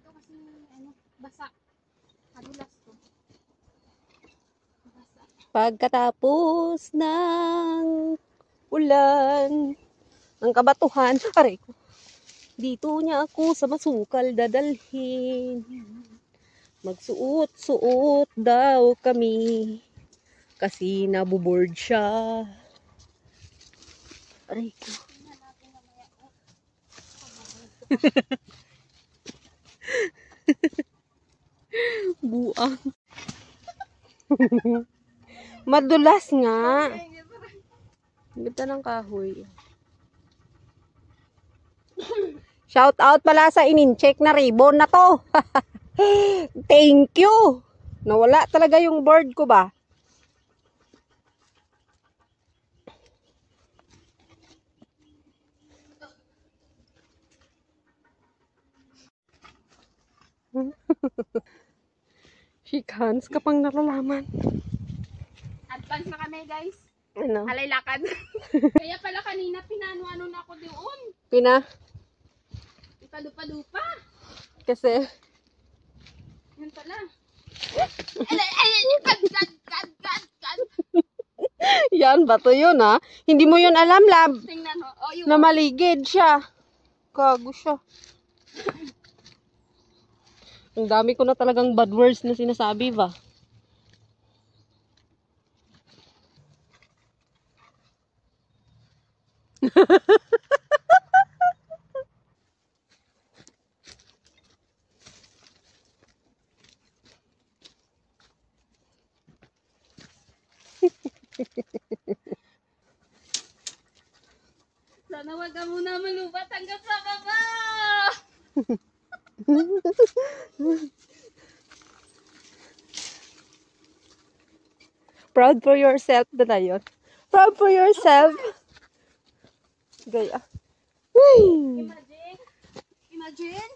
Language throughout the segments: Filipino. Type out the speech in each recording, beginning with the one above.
Dito kasi, ano, basa. Kadulas to. Basa. Pagkatapos ng ulan, ang kabatuhan, aray ko. Dito niya ako sa masukal dadalhin. Magsuot-suot daw kami. Kasi nabuboard siya. Aray ko. Tingnan natin mamaya. Buang. Madulas nga. Ganda ng kahoy. Shout out pala sa in-check na ribbon na to. Thank you. Nawala talaga yung board ko ba? Shake hands ka pang nalalaman. Advance na kami, guys. Ano? Alay lakad. Kaya pala kanina pinano-ano na ako doon. Pina? Ipalupa-lupa. Kasi? Yan pala. Kad. Yan, bato yun ha. Hindi mo yun alam, lab. Tingnan mo. Oh, yung Na maligid siya. Gago siya. Ang dami ko na talagang bad words na sinasabi ba? sana wag ka muna malubat hanggang sa baba. Proud for yourself na tayo. Proud for yourself. Gaya. Imagine. Imagine.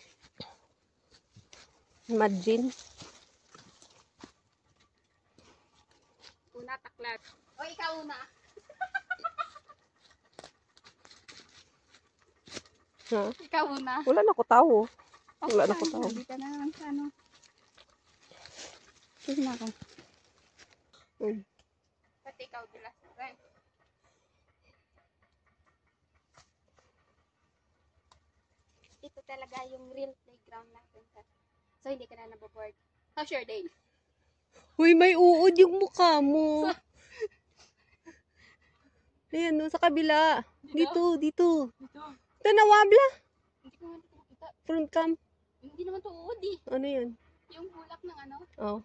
Imagine. Una taklat. O ikaw una. Ha? Ikaw una. Wala na ko tao. Wala na ko tao. Hindi ka na lang sa ano. Sige na ako. Pati ikaw dulas. Okay. Ito talaga yung real playground natin. So hindi ka na naboboard. How's your day? Uy, may uod yung mukha mo. Ayan, no, sa kabila. Dito. Dito. Ito na, wabla. Hindi ko nga makita. Front cam. Hindi naman to uod eh. Ano yan? Yung bulak ng ano. Oh.